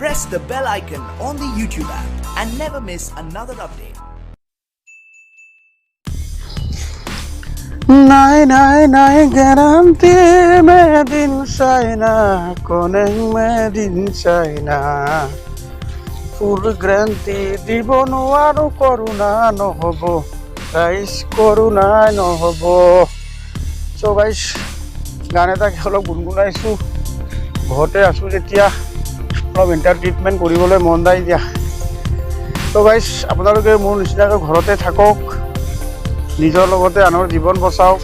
press the bell icon on the YouTube app and never miss another update. Nay nay nay garanti medin China koneng medin China full guarantee দিব নোৱাৰো corona নহব গাইছ corona নহব so গাইছ গান এটা অলপ গুনগুনাইছো ঘৰতে আছো যেতিয়া অলপ এণ্টাৰটেইনমেণ্ট কৰিবলৈ মন যায় দিয়া সো গাইছ আপোনালোকে মোৰ নিচিনাকৈ ঘৰতে থাকক নিজৰ লগতে আনৰ জীৱন বচাওক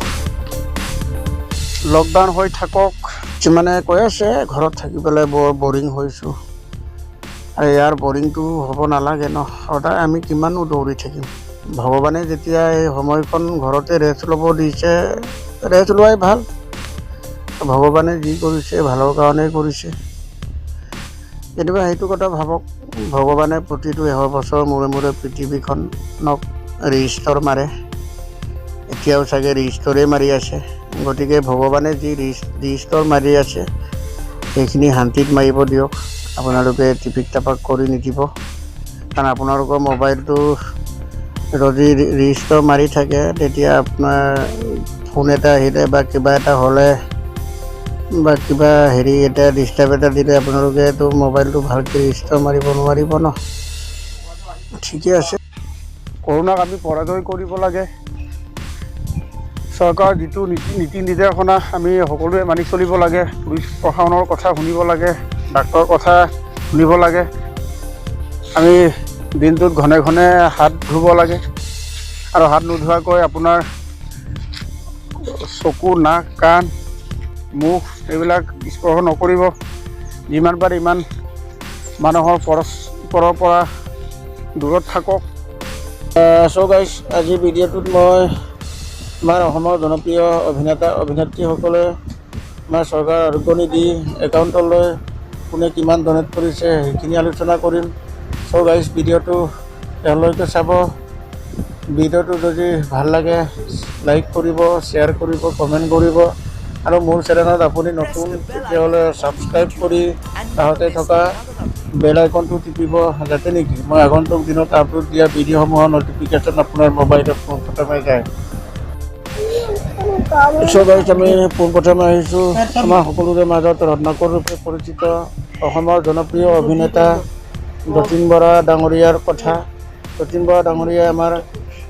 লকডাউন হৈ থাকক মানে কৈ আছে ঘৰত থাকি পেলাই বৰ বৰিং হৈছো আৰু ইয়াৰ বৰিংটো হ'ব নালাগে ন সদায় আমি কিমানো দৌৰি থাকিম ভগৱানে যেতিয়া এই সময়খন ঘৰতে ৰেষ্ট ল'ব দিছে ৰেষ্ট লোৱাই ভাল ভগৱানে যি কৰিছে ভালৰ কাৰণে কৰিছে কেতিয়াবা সেইটো কথা ভাবক ভগৱানে প্ৰতিটো 100 বছৰ মূৰে মূৰে পৃথিৱীখনক ৰিষ্টৰ মাৰে এতিয়াও চাগে ৰিষ্টৰে মাৰি আছে গতিকে ভগৱানে যি ৰিষ্টৰ মাৰি আছে সেইখিনি শান্তিত মাৰিব দিয়ক আপোনালোকে টিপিক টাপাক কৰি নিদিব কাৰণ আপোনালোকৰ মোবাইলটো যদি ৰিষ্টৰ মাৰি থাকে তেতিয়া আপোনাৰ ফোন এটা আহিলে বা কিবা এটা হ'লে বা কিবা হেৰি এটা ডিষ্টাৰ্ব এটা দিলে আপোনালোকেতো মোবাইলটো ভালকৈ ৰিষ্টৰ মাৰিব নোৱাৰিব ন ঠিকে আছে কৰোণাক আমি পৰাজয় কৰিব লাগে চৰকাৰৰ যিটো নীতি নিৰ্দেশনা আমি সকলোৱে মানি চলিব লাগে পুলিচ প্ৰশাসনৰ কথা শুনিব লাগে ডাক্তৰৰ কথা শুনিব লাগে আমি দিনটোত ঘনে ঘনে হাত ধুব লাগে আৰু হাত নোধোৱাকৈ আপোনাৰ চকু নাক কাণ মুখ এইবিলাক স্পৰ্শ নকৰিব যিমান পাৰে ইমান মানুহৰ পৰস্পৰৰ পৰা দূৰত থাকক চ' গাইছ আজি ভিডিঅ'টোত মই আমাৰ অসমৰ জনপ্ৰিয় অভিনেতা অভিনেত্ৰীসকলে আমাৰ চৰকাৰৰ আৰোগ্য নিধি একাউণ্টলৈ কোনে কিমান ডনেট কৰিছে সেইখিনি আলোচনা কৰিম চ' গাইছ ভিডিঅ'টো তেওঁলোকে চাব ভিডিঅ'টো যদি ভাল লাগে লাইক কৰিব শ্বেয়াৰ কৰিব কমেণ্ট কৰিব আৰু মোৰ চেনেলত আপুনি নতুন তেতিয়াহ'লে ছাবস্ক্ৰাইব কৰি কাষতে থকা বেল আইকনটো টিপিব যাতে নেকি মই আগন্তুক দিনত আপলোড দিয়া ভিডিঅ'সমূহৰ ন'টিফিকেশ্যন আপোনাৰ মোবাইলত পোনপ্ৰথমে যায় চ' গাইছ আমি পোনপ্ৰথমে আহিছোঁ আমাৰ সকলোৰে মাজত ৰত্নাকৰ ৰূপে পৰিচিত অসমৰ জনপ্ৰিয় অভিনেতা যতীন বৰা ডাঙৰীয়াৰ কথা যতীন বৰা ডাঙৰীয়াই আমাৰ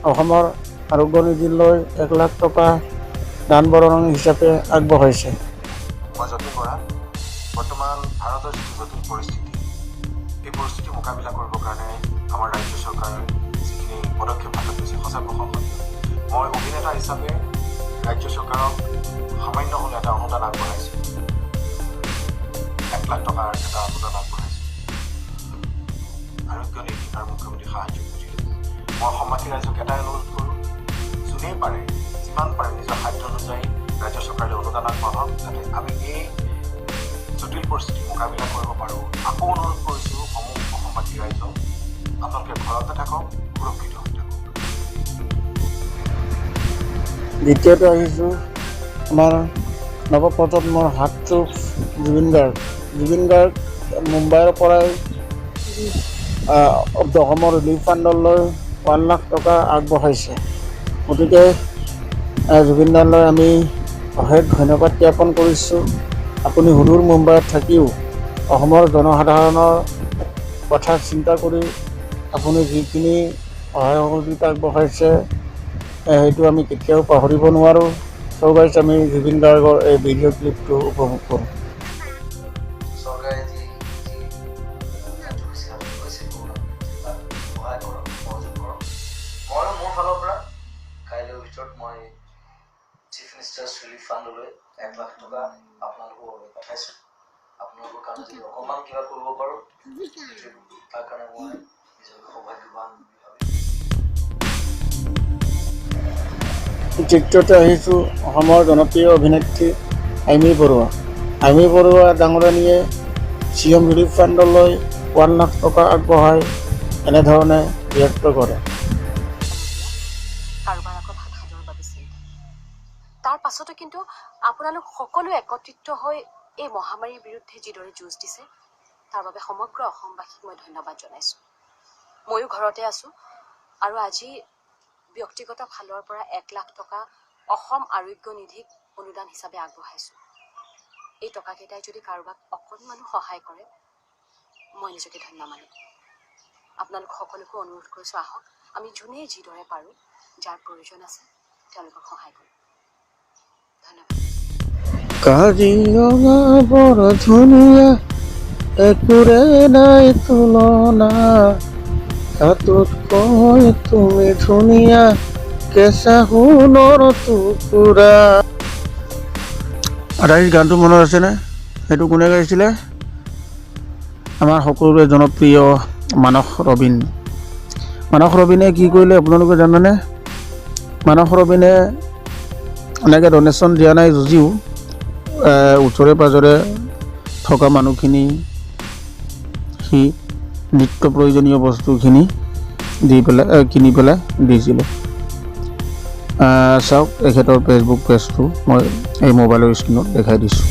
অসমৰ আৰোগ্য নিধিলৈ 1 লাখ টকা দান বৰঙণি হিচাপে আগবঢ়াইছে মই যতীন বৰা বৰ্তমান ভাৰতৰ যিটো জটিল পৰিস্থিতি এই পৰিস্থিতি মোকাবিলা কৰিবৰ কাৰণে আমাৰ ৰাজ্য চৰকাৰে যিখিনি পদক্ষেপ হাতত লৈছে সঁচা প্ৰশংসনীয় মই অভিনেতা হিচাপে ৰাজ্য চৰকাৰক সামান্য হ'লে এটা অনুদান আগবঢ়াইছোঁ 1 লাখ টকাৰ এটা অনুদান আগবঢ়াইছোঁ আৰোগ্য নীতি আৰু মুখ্যমন্ত্ৰী সাহায্য পুঁজিলৈ মই অসমবাসী ৰাইজক এটাই অনুৰোধ কৰোঁ যোনেই পাৰে যিমান পাৰে নিজৰ সাধ্য অনুযায়ী ৰাজ্য চৰকাৰে অনুদান আগবঢ়াওক যাতে আমি এই জটিল পৰিস্থিতি মোকাবিলা কৰিব পাৰোঁ আকৌ অনুৰোধ কৰিছোঁ অসমবাসী ৰাইজক আপোনালোকে ঘৰতে থাকক সুৰক্ষিত হৈ থাকক দ্বিতীয়তে আহিছোঁ আমাৰ নৱপ্ৰজন্মৰ হাতচুপ জুবিন গাৰ্গ মুম্বাইৰ পৰাই অসমৰ ৰিলিফ ফাণ্ডলৈ 1 লাখ টকা আগবঢ়াইছে গতিকে জুবিন দালৈ আমি অশেষ ধন্যবাদ জ্ঞাপন কৰিছোঁ আপুনি সুদূৰ মুম্বাইত থাকিও অসমৰ জনসাধাৰণৰ কথা চিন্তা কৰি আপুনি যিখিনি সহায় সহযোগিতা আগবঢ়াইছে সেইটো আমি কেতিয়াও পাহৰিব নোৱাৰোঁ চ' গাইছ আমি জুবিন গাৰ্গৰ এই ভিডিঅ' ক্লিপটো উপভোগ কৰোঁ চৰকাৰে যি কাৰ্যসূচী হাতত লৈছে তাত সহায় কৰক সহযোগ কৰক ময়ো মোৰ ফালৰ পৰা কাইলৈৰ ভিতৰত মই চিফ মিনিষ্টাৰ্ছ ৰিলিফ ফাণ্ডলৈ 1 লাখ টকা আপোনালোকৰ বাবে পঠাইছোঁ আপোনালোকৰ কাৰণে যদি অকণমান কিবা কৰিব পাৰোঁ তাৰ কাৰণে মই নিজকে সৌভাগ্যৱান বুলি ভাবিছোঁ তৃতীয়তে আহিছোঁ অসমৰ জনপ্ৰিয় অভিনেত্ৰী আইমী বৰুৱা ডাঙৰীয়ানীয়ে CM ৰিলিফ ফাণ্ডলৈ 1 লাখ টকা আগবঢ়াই এনেধৰণে ব্যক্ত কৰে কাৰোবাৰ আগত হাত সাজৰ বাবে চিন্তা তাৰ পাছতো কিন্তু আপোনালোক সকলো একত্ৰিত হৈ এই মহামাৰীৰ বিৰুদ্ধে যিদৰে যুঁজ দিছে তাৰ বাবে সমগ্ৰ অসমবাসীক মই ধন্যবাদ জনাইছোঁ। ময়ো ঘৰতে আছোঁ আৰু আজি ব্যক্তিগত ফালৰ পৰা 1 লাখ টকা অসম আৰোগ্য নিধিক অনুদান হিচাপে আগবঢ়াইছোঁ। এই টকাকেইটাই যদি কাৰোবাক অকণমানো সহায় কৰে মই নিজকে ধন্য মানিম। আপোনালোক সকলোকে অনুৰোধ কৰিছোঁ, আহক আমি যোনেই যিদৰে পাৰোঁ যাৰ প্ৰয়োজন আছে তেওঁলোকক সহায় কৰিম। ধন্যবাদ। কাজিৰঙা বৰ ধুনীয়া, একোৰে নাই তুলনা, তাতোতকৈ তুমি ধুনীয়া, কেঁচা সোণৰ টুকুৰা। আদাইৰ গানটো মনত আছেনে? সেইটো কোনে গাইছিলে? আমাৰ সকলোৰে জনপ্ৰিয় মানস ৰবিন। মানস ৰবিনে কি কৰিলে আপোনালোকে জানেনে? মানস ৰবিনে এনেকৈ ডনেশ্যন দিয়া নাই যদিও ওচৰে পাঁজৰে থকা মানুহখিনি সি নিত্য প্ৰয়োজনীয় বস্তুখিনি কিনি পেলাই দিছিলে। চাওক এখেতৰ ফেচবুক পেজটো মই এই মোবাইলৰ স্ক্ৰীণত দেখাই দিছোঁ।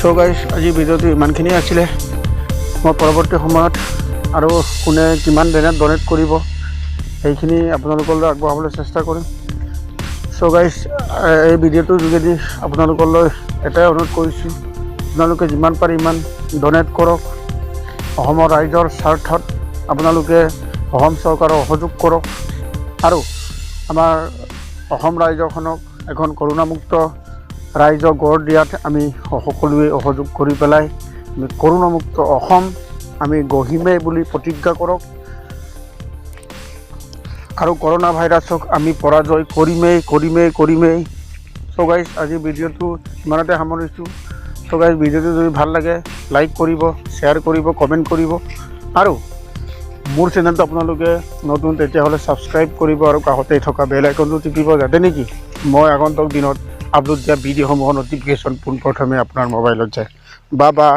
চ' গাইজ আজি ভিডিঅ'টো ইমানখিনিয়ে আছিলে। মই পৰৱৰ্তী সময়ত আৰু কোনে কিমান ডনেট কৰিব সেইখিনি আপোনালোকলৈ আগবঢ়াবলৈ চেষ্টা কৰিম। চ' গাইজ এই ভিডিঅ'টোৰ যোগেদি আপোনালোকলৈ এটাই অনুৰোধ কৰিছোঁ, আপোনালোকে যিমান পাৰে ইমান ডনেট কৰক। অসমৰ ৰাইজৰ স্বাৰ্থত আপোনালোকে অসম চৰকাৰক সহযোগ কৰক আৰু আমাৰ অসম ৰাজ্যখনক এখন কৰোণামুক্ত ৰাজ্য গঢ় দিয়াত আমি সকলোৱে সহযোগ কৰি পেলাই আমি কৰোণামুক্ত অসম আমি গঢ়িমেই বুলি প্ৰতিজ্ঞা কৰক আৰু কৰোণা ভাইৰাছক আমি পৰাজয় কৰিমেই। চ' গাইজ আজি ভিডিঅ'টো ইমানতে সামৰিছোঁ। চ' গাইজ ভিডিঅ'টো যদি ভাল লাগে লাইক কৰিব, শ্বেয়াৰ কৰিব, কমেণ্ট কৰিব আৰু মোৰ চেনেলটো আপোনালোকে নতুন তেতিয়াহ'লে ছাবস্ক্ৰাইব কৰিব আৰু কাষতে থকা বেল আইকনটো টিপিব, যাতে নেকি মই আগন্তুক দিনত আপলোড দিয়া ভিডিঅ'সমূহৰ ন'টিফিকেশ্যন পোনপ্ৰথমে আপোনাৰ মোবাইলত যায়। বা